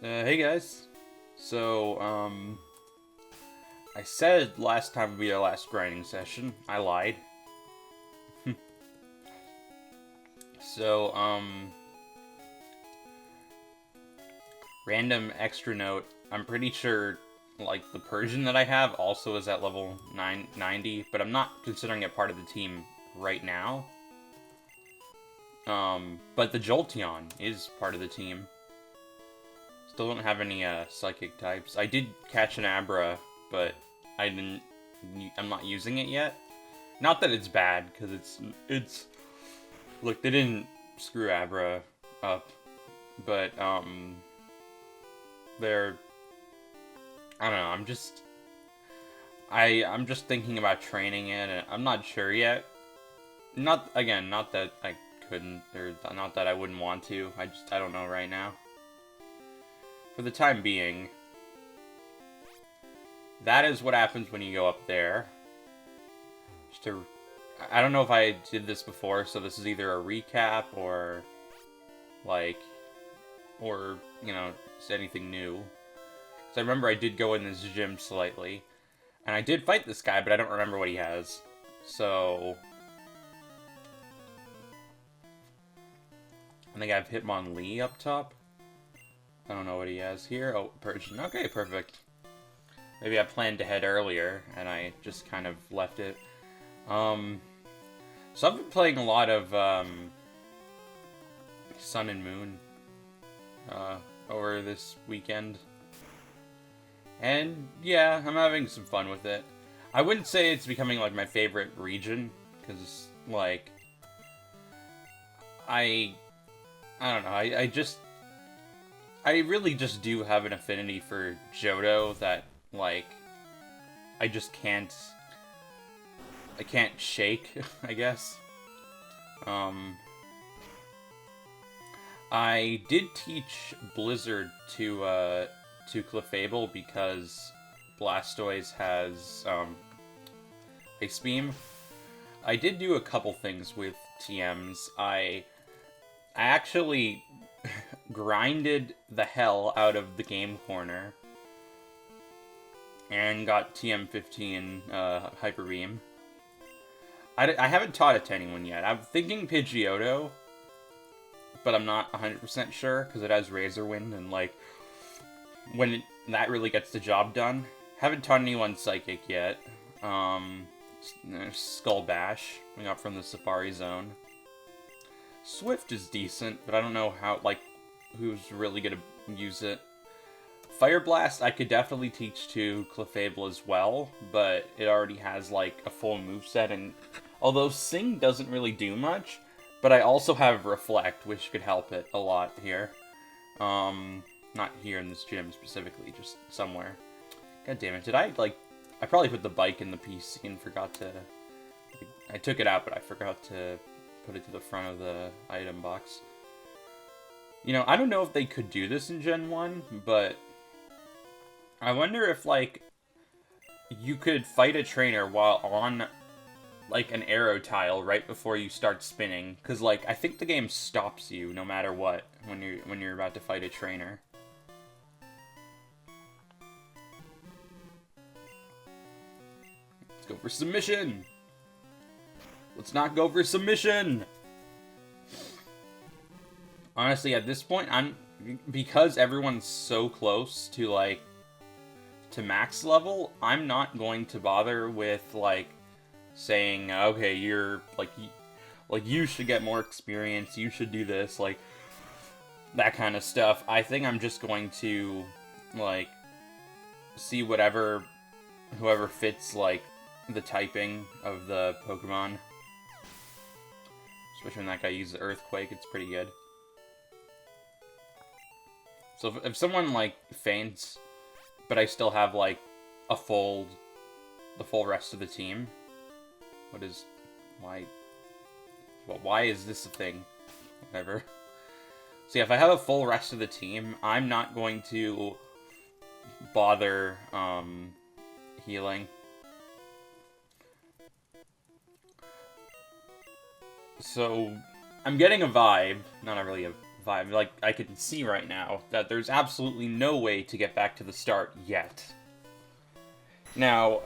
Hey guys. So, I said last time would be our last grinding session. I lied. So, random extra note. I'm pretty sure, like, the Persian that I have also is at level 990, but I'm not considering it part of the team right now. But the Jolteon is part of the team. Still don't have any, psychic types. I did catch an Abra, but I'm not using it yet. Not that it's bad, because look, they didn't screw Abra up, but, they're, I don't know, I'm just thinking about training it, and I'm not sure yet. Not that I couldn't, or not that I wouldn't want to, I don't know right now. For the time being, that is what happens when you go up there. I don't know if I did this before, so this is either a recap or, you know, it's anything new. So I remember I did go in this gym slightly, and I did fight this guy, but I don't remember what he has. So, I think I have Hitmonlee up top. I don't know what he has here. Oh, Persian. Okay, perfect. Maybe I planned to head earlier, and I just kind of left it. So I've been playing a lot of, Sun and Moon, over this weekend. And, yeah, I'm having some fun with it. I wouldn't say it's becoming, like, my favorite region, because, like, I don't know, I really just do have an affinity for Johto that, like, I can't shake, I guess. I did teach Blizzard to Clefable because Blastoise has, Ice Beam. I did do a couple things with TMs. I actually grinded the hell out of the game corner and got TM15 Hyper Beam. I haven't taught it to anyone yet. I'm thinking Pidgeotto, but I'm not 100% sure because it has Razor Wind, and like that really gets the job done. Haven't taught anyone Psychic yet. Skull Bash we got from the Safari Zone. Swift is decent, but I don't know who's really gonna use it. Fire Blast I could definitely teach to Clefable as well, but it already has like a full moveset, and although Sing doesn't really do much, but I also have Reflect, which could help it a lot here. Not here in this gym specifically, just somewhere. God damn it, I probably put the bike in the PC and forgot to... I took it out, but I forgot to put it to the front of the item box. You know, I don't know if they could do this in Gen 1, but I wonder if, like, you could fight a trainer while on, like, an arrow tile right before you start spinning. Because, like, I think the game stops you no matter what when you're about to fight a trainer. Let's go for submission! Let's not go for submission! Honestly, at this point, because everyone's so close to, like, to max level, I'm not going to bother with, like, saying, okay, you're, like, you should get more experience, you should do this, like, that kind of stuff. I think I'm just going to, like, see whoever fits, like, the typing of the Pokemon. Especially when that guy uses Earthquake, it's pretty good. So if someone, like, faints, but I still have, like, the full rest of the team, why is this a thing? Whatever. So yeah, if I have a full rest of the team, I'm not going to bother, healing. So, I'm getting a vibe, not really a vibe. Like, I can see right now that there's absolutely no way to get back to the start yet. Now,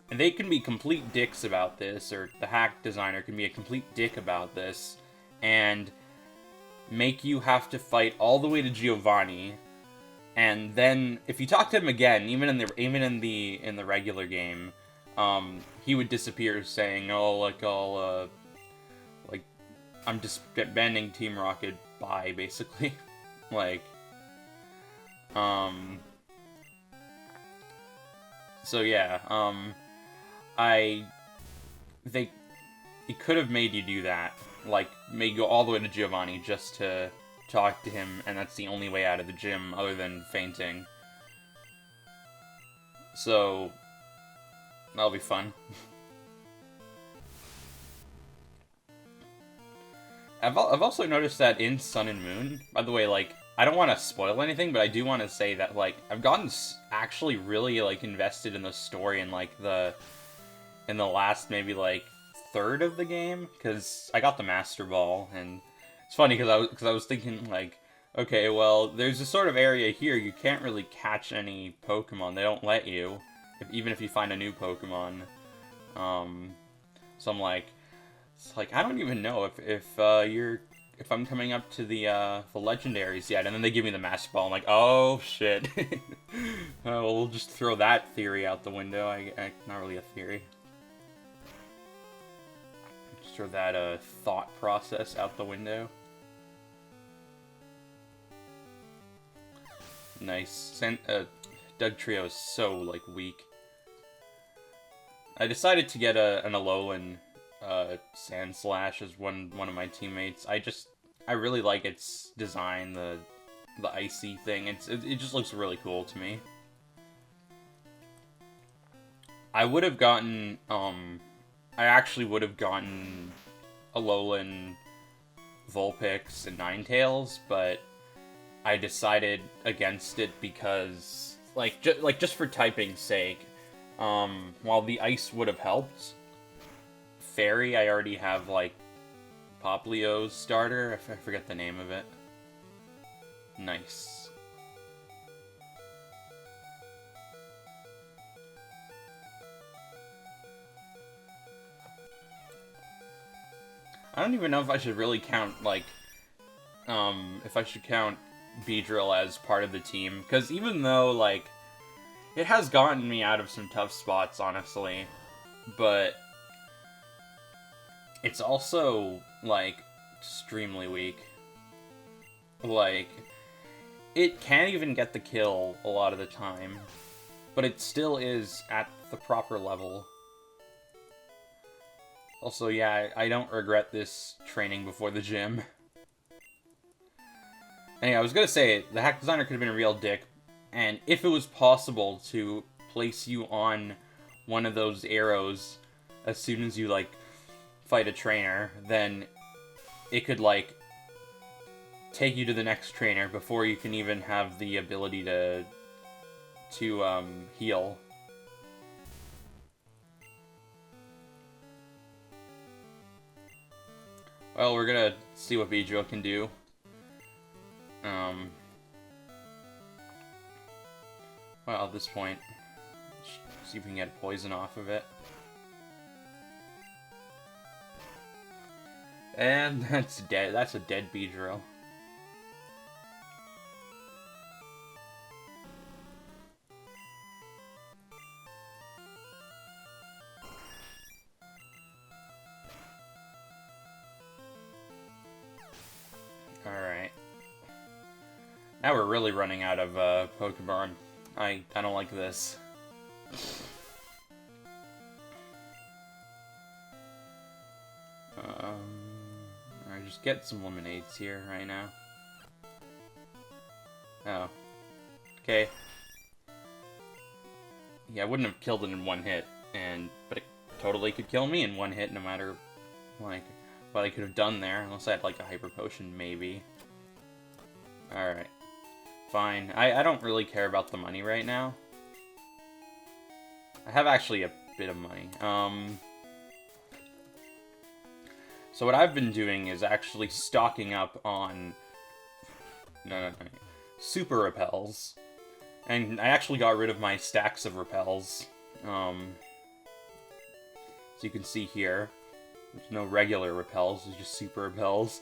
they can be complete dicks about this, or the hack designer can be a complete dick about this, and make you have to fight all the way to Giovanni, and then if you talk to him again, even in the regular game, he would disappear, saying, "Oh, like I'm just banning Team Rocket, bye," basically. Like, so yeah, they he could have made you do that, like, made you go all the way to Giovanni just to talk to him, and that's the only way out of the gym other than fainting. So, that'll be fun. I've also noticed that in Sun and Moon, by the way, like, I don't want to spoil anything, but I do want to say that, like, I've gotten actually really, like, invested in the story in, like, in the last, maybe, like, third of the game, because I got the Master Ball, and it's funny, because I was thinking, like, okay, well, there's a sort of area here you can't really catch any Pokemon. They don't let you, even if you find a new Pokemon. So I'm like, it's like, I don't even know if I'm coming up to the legendaries yet, and then they give me the Master Ball. I'm like, oh shit. Well, we'll just throw that theory out the window. Not really a theory. Just throw that thought process out the window. Nice. Doug Trio is so, like, weak. I decided to get an Alolan Sand Slash as one of my teammates. I really like its design, the icy thing. It just looks really cool to me. I would have gotten I actually would have gotten Alolan Vulpix and Ninetales, but I decided against it because, just for typing's sake, while the ice would have helped, Fairy, I already have, like, Poplio's starter. I forget the name of it. Nice. I don't even know if I should really count, like, if I should count Beedrill as part of the team, because even though, like, it has gotten me out of some tough spots, honestly, but it's also, like, extremely weak. Like, it can't even get the kill a lot of the time, but it still is at the proper level. Also, yeah, I don't regret this training before the gym. Anyway, I was gonna say, the hack designer could have been a real dick, and if it was possible to place you on one of those arrows as soon as you, like, fight a trainer, then it could, like, take you to the next trainer before you can even have the ability to heal. Well, we're gonna see what Pidgeot can do. Well, at this point, see if we can get poison off of it. And that's dead. That's a dead Beedrill. Alright. Now we're really running out of Pokemon. I don't like this. Alright, just get some lemonades here right now. Oh. Okay. Yeah, I wouldn't have killed it in one hit, but it totally could kill me in one hit, no matter, like, what I could have done there, unless I had, like, a Hyper Potion, maybe. Alright. Fine. I don't really care about the money right now. So So what I've been doing is actually stocking up on... No. Super repels. And I actually got rid of my stacks of repels. As you can see here, there's no regular repels, there's just super repels.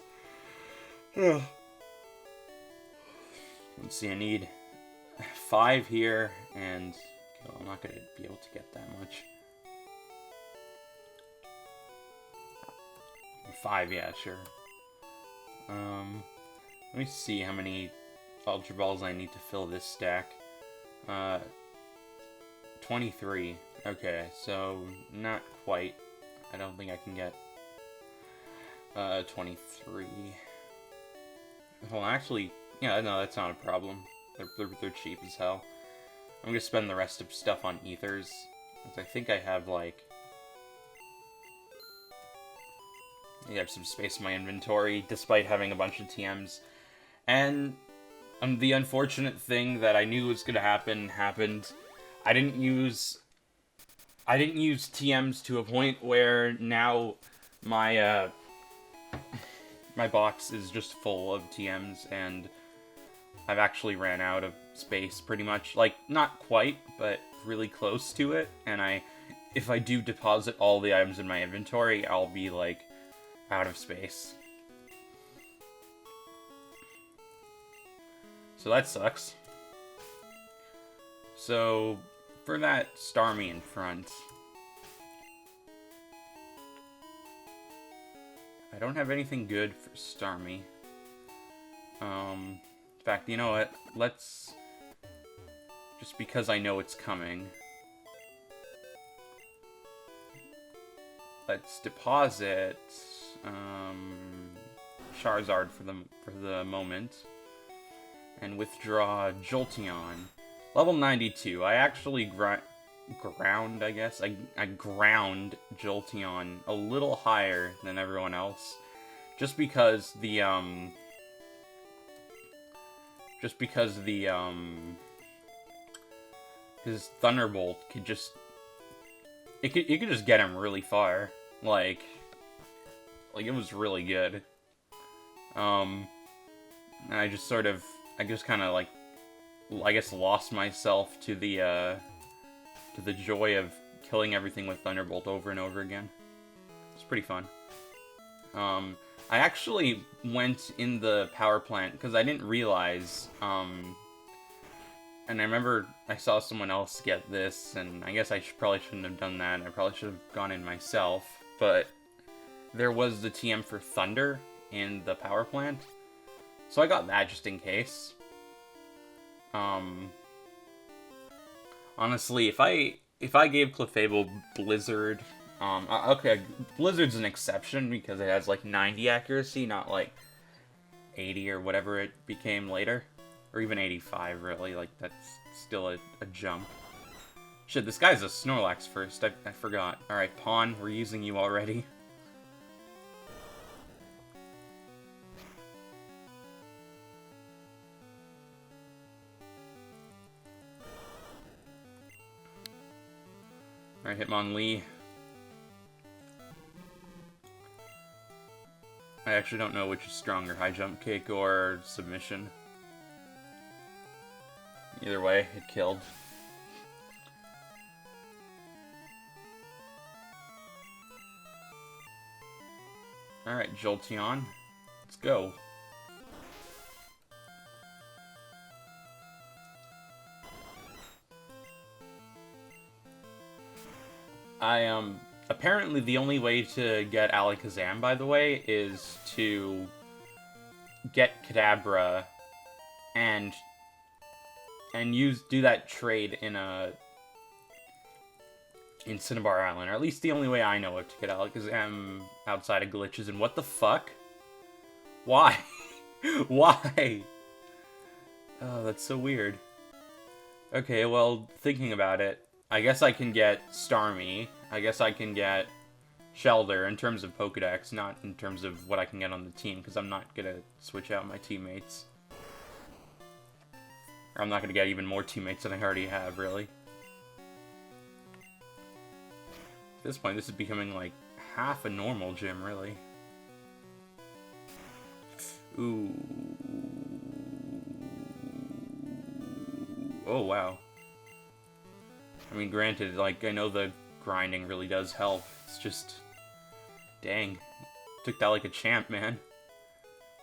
Let's see, I need 5 here, and okay, well, I'm not going to be able to get that much. 5, yeah, sure. Let me see how many Ultra Balls I need to fill this stack. 23. Okay, so not quite. I don't think I can get 23. Well, actually, yeah, no, that's not a problem. They're cheap as hell. I'm gonna spend the rest of stuff on ethers, because I think I have like... I have some space in my inventory, despite having a bunch of TMs. And the unfortunate thing that I knew was gonna happen happened. I didn't use TMs to a point where now my my box is just full of TMs, and I've actually ran out of space pretty much. Like, not quite, but really close to it. And if I do deposit all the items in my inventory, I'll be like out of space. So that sucks. So for that Starmie in front, I don't have anything good for Starmie. In fact, you know what? Let's... Just because I know it's coming, let's deposit Charizard for the moment, and withdraw Jolteon. Level 92. I actually ground, I guess. I ground Jolteon a little higher than everyone else, just because the his Thunderbolt could just you could just get him really far. Like it was really good. And I just kind of like, I guess, lost myself to the joy of killing everything with Thunderbolt over and over again. It's pretty fun. I actually went in the power plant because I didn't realize, and I remember I saw someone else get this, and I guess I probably shouldn't have done that. I probably should have gone in myself, but there was the TM for Thunder in the power plant, so I got that just in case. Honestly, if I gave Clefable Blizzard, okay, Blizzard's an exception because it has like 90 accuracy, not like 80 or whatever it became later, or even 85 really. Like, that's still a jump. Shit, this guy's a Snorlax first. I forgot. All right, Pawn, we're using you already. Alright, Hitmonlee. I actually don't know which is stronger, high jump kick or submission. Either way, it killed. Alright, Jolteon. Let's go. Apparently the only way to get Alakazam, by the way, is to get Kadabra and do that trade in Cinnabar Island, or at least the only way I know of to get Alakazam outside of glitches. And what the fuck? Why? Why? Oh, that's so weird. Okay, well, thinking about it, I guess I can get Starmie. I guess I can get Shelder in terms of Pokedex, not in terms of what I can get on the team, because I'm not going to switch out my teammates. Or I'm not going to get even more teammates than I already have, really. At this point, this is becoming like half a normal gym, really. Ooh. Oh, wow. I mean, granted, like, I know the grinding really does help. It's just... Dang. Took that like a champ, man.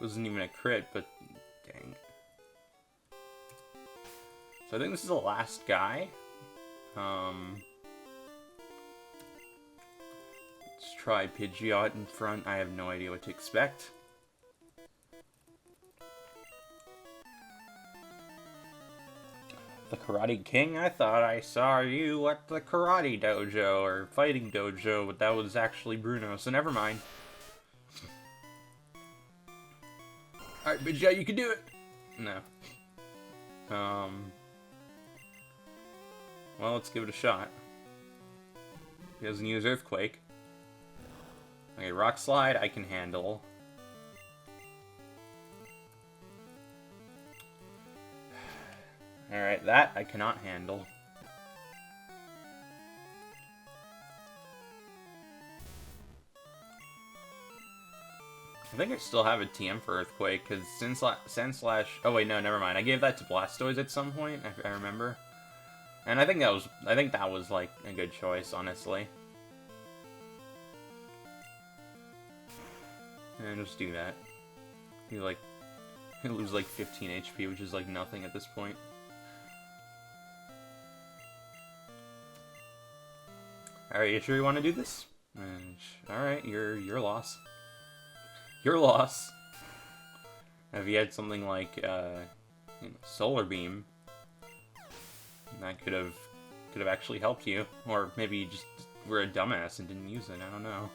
Wasn't even a crit, but... Dang. So I think this is the last guy. Let's try Pidgeot in front. I have no idea what to expect. The Karate King? I thought I saw you at the Karate Dojo, or Fighting Dojo, but that was actually Bruno, so never mind. Alright, Pidgeot, you can do it! No. Well, let's give it a shot. He doesn't use Earthquake. Okay, Rock Slide I can handle. Alright, that I cannot handle. I think I still have a TM for Earthquake, because Sandslash... Oh wait, no, never mind. I gave that to Blastoise at some point, I remember. And I think that was like a good choice, honestly. And just do that. He'll lose like 15 HP, which is like nothing at this point. Alright, you sure you want to do this? Alright, your loss. Your loss. If you had something like Solar Beam, that could have actually helped you, or maybe you just were a dumbass and didn't use it. I don't know.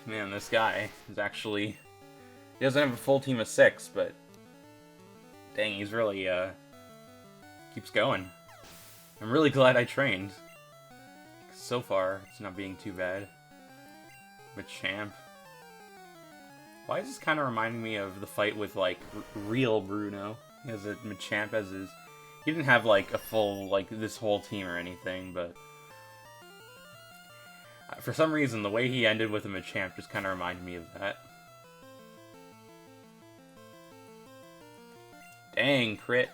Man, this guy is actually... He doesn't have a full team of 6, but... Dang, he's really, keeps going. I'm really glad I trained. So far, it's not being too bad. Machamp. Why is this kind of reminding me of the fight with, like, real Bruno? He has a Machamp as his... He didn't have, like, a full, like, this whole team or anything, but... For some reason, the way he ended with a Machamp just kind of reminded me of that. Dang, crit.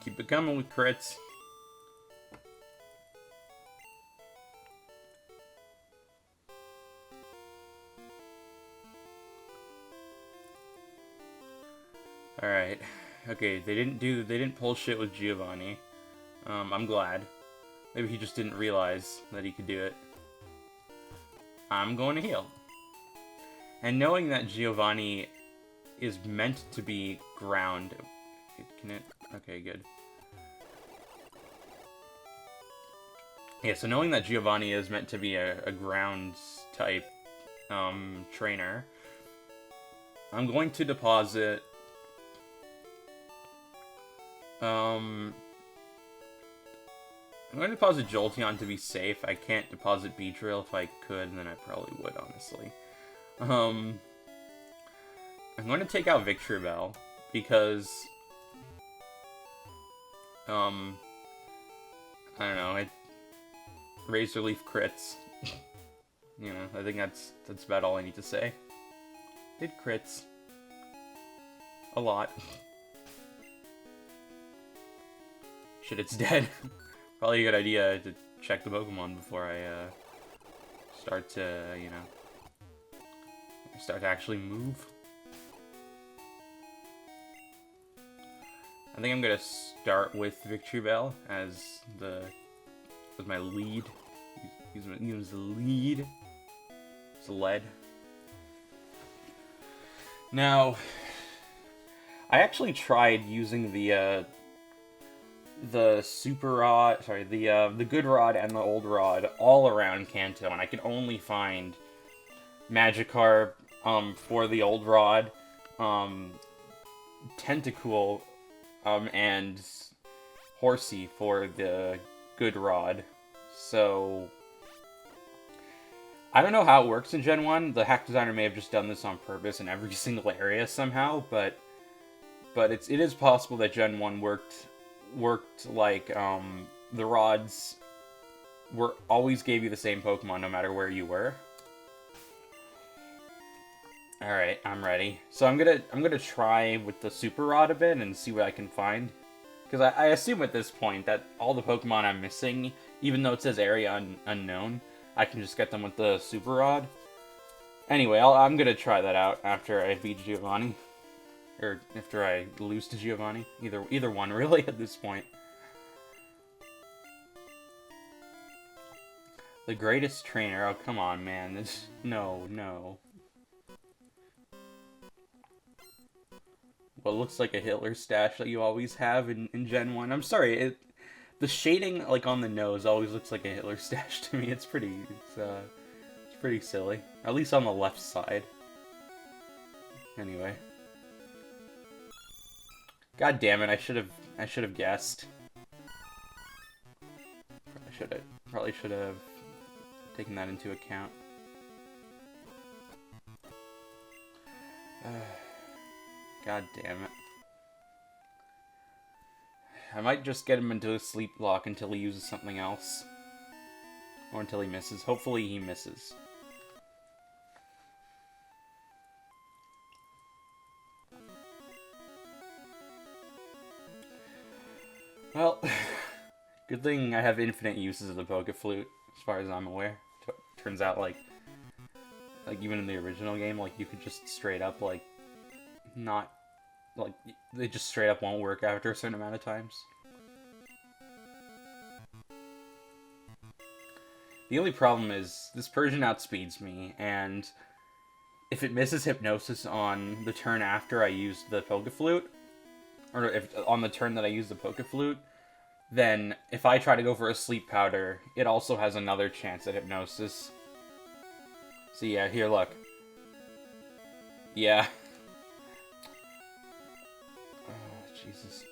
Keep it coming with crits. Alright. Okay, they didn't pull shit with Giovanni. I'm glad. Maybe he just didn't realize that he could do it. I'm going to heal. And knowing that Giovanni is meant to be ground... Can it? Okay, good. Yeah, so knowing that Giovanni is meant to be a ground-type trainer, I'm going to deposit... I'm going to deposit Jolteon to be safe. I can't deposit Beedrill. If I could, then I probably would, honestly. I'm going to take out Victreebel, because... I don't know, Razor Leaf crits. You know, I think that's about all I need to say. It crits. A lot. Shit, it's dead. Probably a good idea to check the Pokemon before I start to, you know, start to actually move. I think I'm gonna start with Victreebel as my lead. Use the lead. It's lead. Now, I actually tried using the Super Rod, sorry, the Good Rod and the Old Rod all around Kanto, and I could only find Magikarp for the Old Rod, Tentacool, and Horsey for the Good Rod. So I don't know how it works in Gen 1. The hack designer may have just done this on purpose in every single area somehow, but it is possible that Gen 1 worked like the rods always gave you the same Pokemon no matter where you were. Alright, I'm ready. So I'm gonna try with the Super Rod a bit and see what I can find. Because I assume at this point that all the Pokemon I'm missing, even though it says area unknown, I can just get them with the Super Rod. Anyway, I'm gonna try that out after I beat Giovanni. Or after I lose to Giovanni. Either one, really, at this point. The greatest trainer. Oh, come on, man. No. What looks like a Hitler stash that you always have in Gen 1. I'm sorry, the shading like on the nose always looks like a Hitler stash to me. It's pretty silly. At least on the left side. Anyway. God damn it, I should have guessed. Probably should have taken that into account. God damn it. I might just get him into a sleep lock until he uses something else. Or until he misses. Hopefully he misses. Well, good thing I have infinite uses of the Poke Flute, as far as I'm aware. Turns out, like even in the original game, like, you could just straight up, like, not... Like, they just straight up won't work after a certain amount of times. The only problem is, this Persian outspeeds me, and if it misses Hypnosis on the turn after I use the Poke Flute, or if on the turn that I use the Poke Flute, then if I try to go for a Sleep Powder, it also has another chance at Hypnosis. So yeah, here, look. Yeah. Oh, Jesus.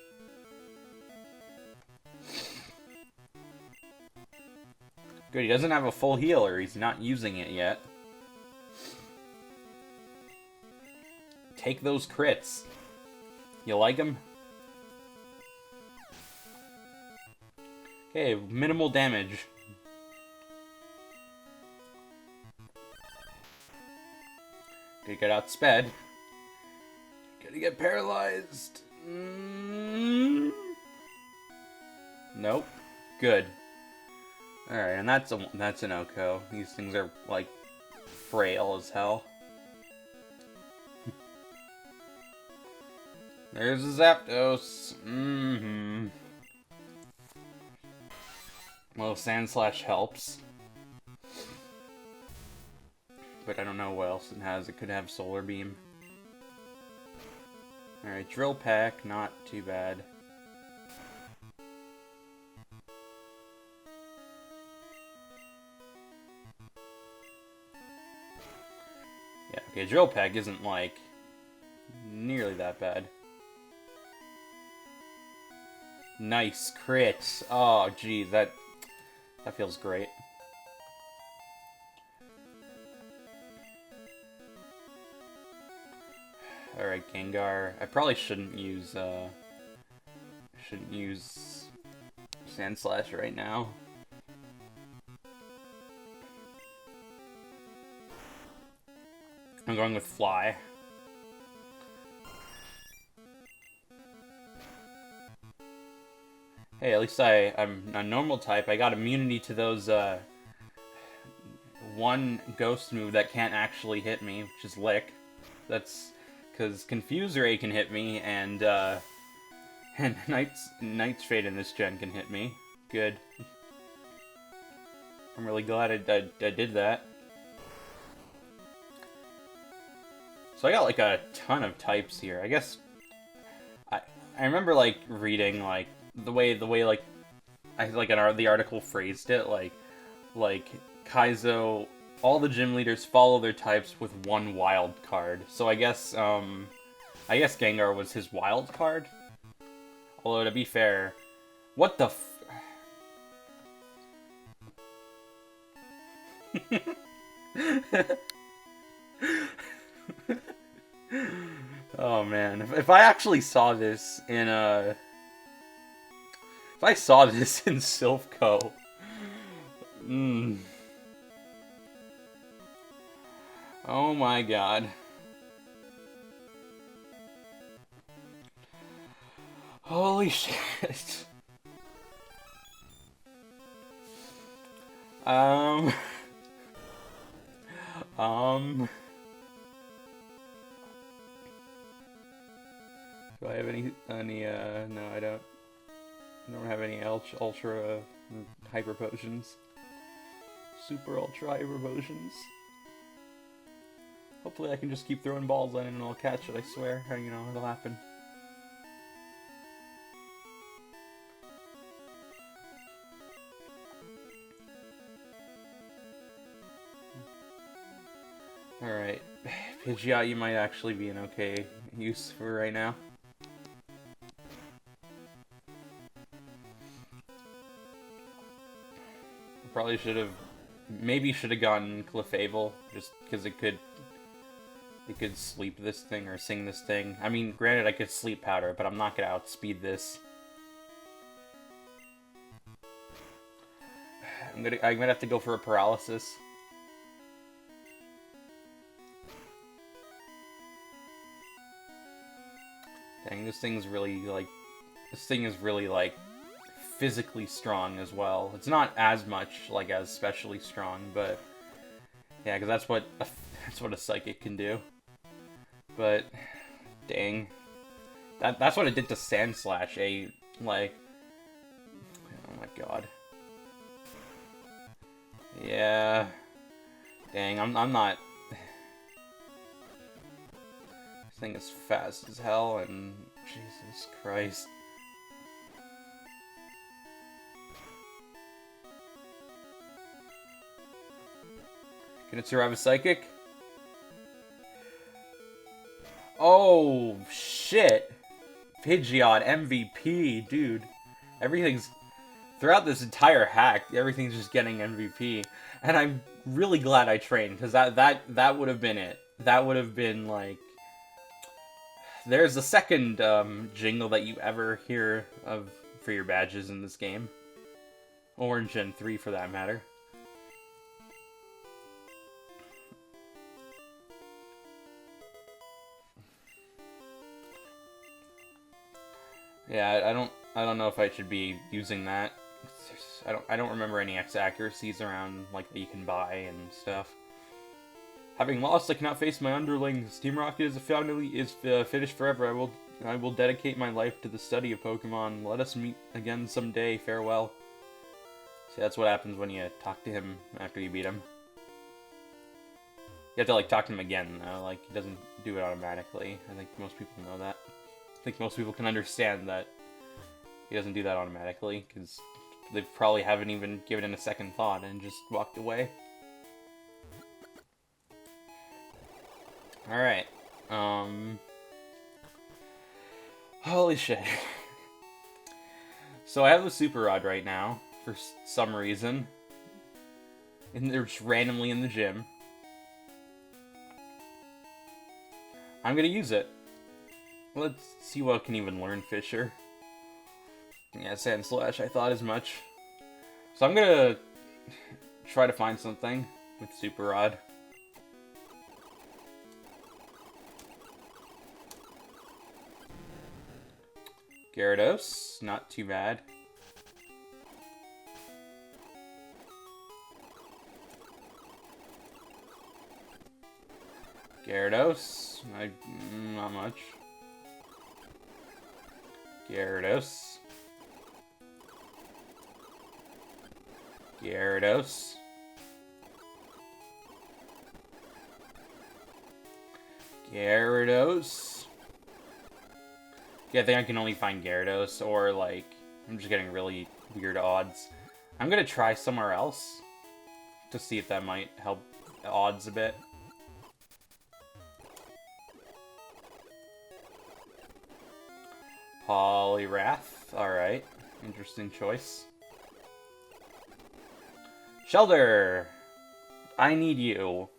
Good, he doesn't have a full healer. He's not using it yet. Take those crits. You like them? Okay, minimal damage. Gonna get outsped. Gonna get paralyzed. Nope. Good. Alright, and that's an Oko. These things are, like, frail as hell. There's a Zapdos. Well, Sandslash helps. But I don't know what else it has. It could have Solar Beam. Alright, Drill Peck, not too bad. Yeah, okay, Drill Peck isn't, like, nearly that bad. Nice crit. Oh, geez, that feels great. Alright, Gengar. I probably shouldn't use Sandslash right now. I'm going with Fly. Hey, at least I'm a normal type. I got immunity to those, one ghost move that can't actually hit me, which is Lick. That's because Confuse Ray can hit me, and Night's Fate in this gen can hit me. Good. I'm really glad I did that. So I got, like, a ton of types here. I guess... I remember, like, reading, like, the way like the article phrased it, like Kaizo, all the gym leaders follow their types with one wild card. So I guess Gengar was his wild card. Although to be fair, what the Oh man, if I actually saw this in if I saw this in Silphco, oh my god. Holy shit. Um. Do I have any, no, I don't. I don't have any ultra hyper potions. Super ultra hyper potions. Hopefully I can just keep throwing balls at it and I'll catch it, I swear. You know, it'll happen. Alright. Pidgeot, you might actually be an okay use for right now. Probably should have, maybe should have gotten Clefable, just because it could sleep this thing or sing this thing. I mean, granted I could sleep powder, but I'm not gonna outspeed this. I'm gonna have to go for a paralysis. Dang, this thing is really like physically strong as well. It's not as much like as specially strong, but yeah, because that's what a psychic can do. But dang, that's what it did to Sandslash. Like, oh my god. Yeah, dang, I'm not. This thing is fast as hell, and Jesus Christ. Can it survive a psychic? Oh, shit. Pidgeot, MVP, dude. Everything's... Throughout this entire hack, everything's just getting MVP. And I'm really glad I trained, because that would have been it. That would have been, like... There's the second jingle that you ever hear of for your badges in this game. Or in Gen 3, for that matter. Yeah, I don't know if I should be using that. I don't remember any X accuracies around like that you can buy and stuff. Having lost, I cannot face my underlings. Team Rocket is finished forever. I will dedicate my life to the study of Pokemon. Let us meet again someday. Farewell. See, that's what happens when you talk to him after you beat him. You have to like talk to him again though. Like he doesn't do it automatically. I think most people know that. I think most people can understand that he doesn't do that automatically, because they probably haven't even given it a second thought and just walked away. Alright. Holy shit. So I have the Super Rod right now, for some reason. And they're just randomly in the gym. I'm gonna use it. Let's see what can even learn Fisher. Yeah, Sandslash, I thought as much. So I'm gonna try to find something with Super Rod. Gyarados, not too bad. Gyarados, not much. Gyarados. Gyarados. Gyarados. Yeah, I think I can only find Gyarados, or like, I'm just getting really weird odds. I'm gonna try somewhere else to see if that might help the odds a bit. Poliwrath, alright. Interesting choice. Shelter! I need you.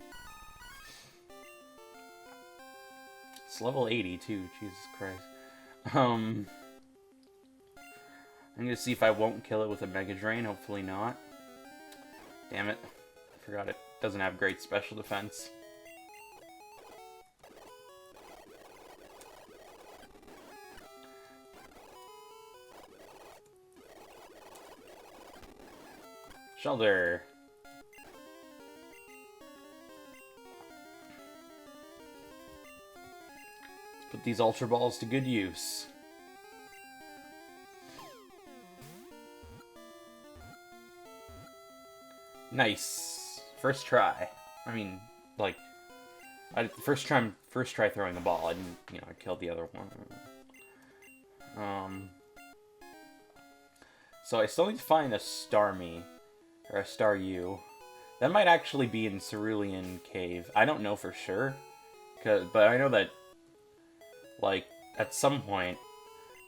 It's level 80 too, Jesus Christ. I'm gonna see if I won't kill it with a Mega Drain, hopefully not. Damn it. I forgot it doesn't have great special defense. Shelter. Let's put these Ultra Balls to good use. Nice. First try. I mean, like, first try throwing the ball. I didn't, I killed the other one. So I still need to find a Starmie. Or a Staryu. That might actually be in Cerulean Cave. I don't know for sure. But I know that, like, at some point,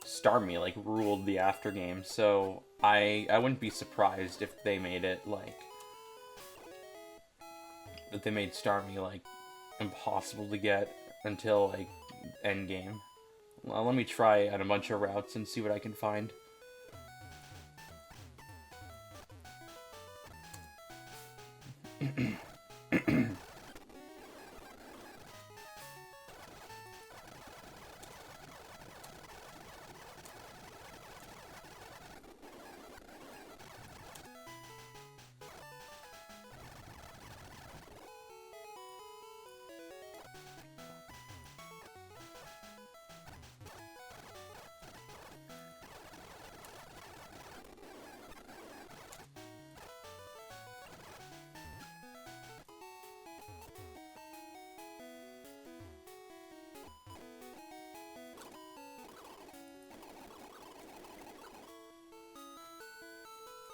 Starmie, like, ruled the aftergame. So I wouldn't be surprised if they made it, like, that they made Starmie, like, impossible to get until, like, endgame. Well, let me try on a bunch of routes and see what I can find.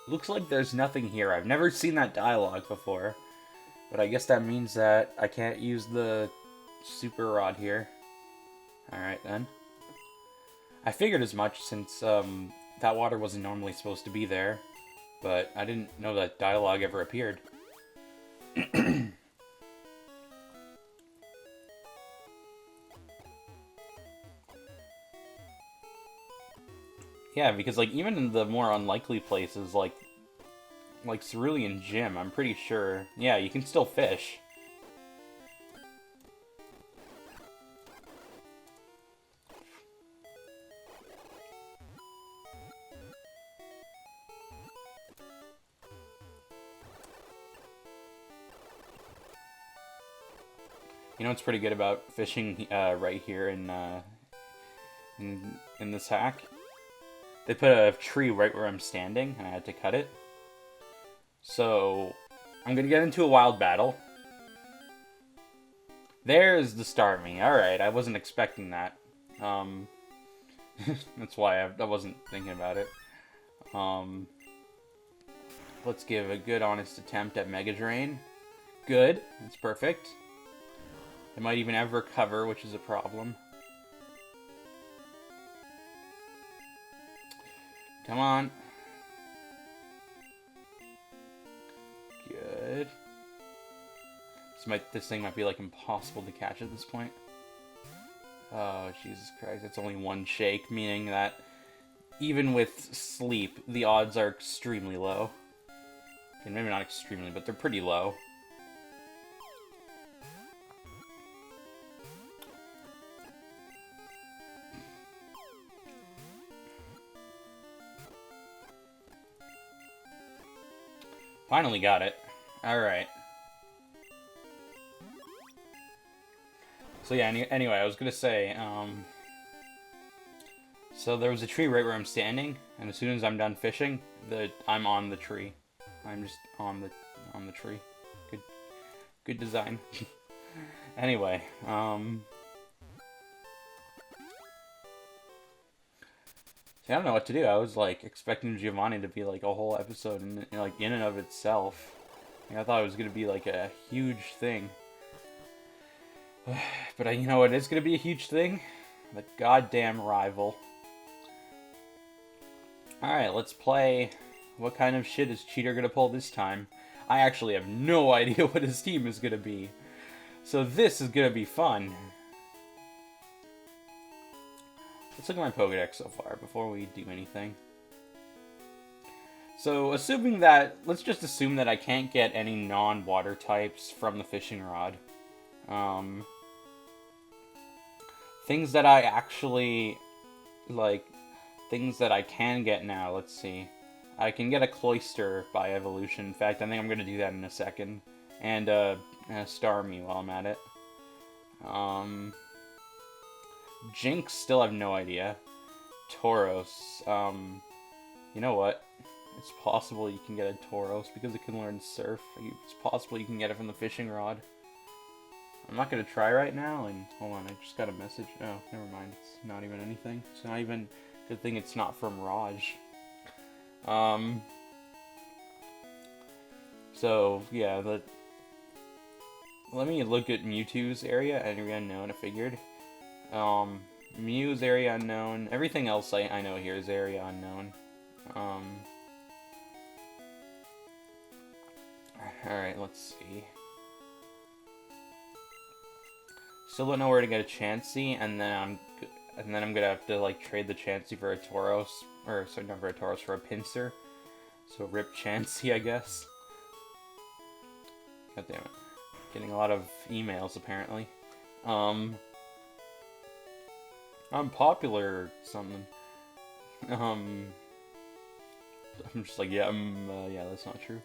Looks like there's nothing here. I've never seen that dialogue before. But I guess that means that I can't use the Super Rod here. Alright then. I figured as much since that water wasn't normally supposed to be there. But I didn't know that dialogue ever appeared. Yeah, because, like, even in the more unlikely places, like Cerulean Gym, I'm pretty sure, yeah, you can still fish. You know what's pretty good about fishing right here in this hack? They put a tree right where I'm standing, and I had to cut it. So, I'm gonna get into a wild battle. There's the Starmie. Alright, I wasn't expecting that. That's why I wasn't thinking about it. Let's give a good, honest attempt at Mega Drain. Good. That's perfect. It might even have Recover, which is a problem. Come on. Good. This thing might be, like, impossible to catch at this point. Oh, Jesus Christ. It's only one shake, meaning that even with sleep, the odds are extremely low. Okay, maybe not extremely, but they're pretty low. Finally got it. Alright. So yeah, anyway, I was gonna say, so there was a tree right where I'm standing, and as soon as I'm done fishing, I'm on the tree. I'm just on the tree. Good design. Anyway, see, I don't know what to do. I was, like, expecting Giovanni to be, like, a whole episode in and of itself. Like, I thought it was going to be, like, a huge thing. But you know what is going to be a huge thing? The goddamn rival. Alright, let's play. What kind of shit is Cheater going to pull this time? I actually have no idea what his team is gonna be. So this is gonna be fun. Let's look at my Pokédex so far before we do anything. So, assuming that... Let's just assume that I can't get any non-water types from the fishing rod. Things that I actually... Like, things that I can get now. Let's see. I can get a Cloyster by evolution. In fact, I think I'm going to do that in a second. And a Starmie while I'm at it. Jinx, still have no idea. Tauros. You know what? It's possible you can get a Tauros because it can learn Surf. It's possible you can get it from the fishing rod. I'm not going to try right now, and hold on, I just got a message. Oh, never mind. It's not even anything. It's not even... Good thing it's not from Raj. So, yeah, let me look at Mewtwo's area, area unknown, I figured. Mew's area unknown. Everything else I know here is area unknown. Alright, let's see. Still don't know where to get a Chansey, and then I'm gonna have to like trade the Chansey for a Tauros, or sorry, not for a Tauros, for a Pinsir. So rip Chansey, I guess. God damn it. Getting a lot of emails apparently. I'm popular or something. I'm just like, yeah, yeah, that's not true.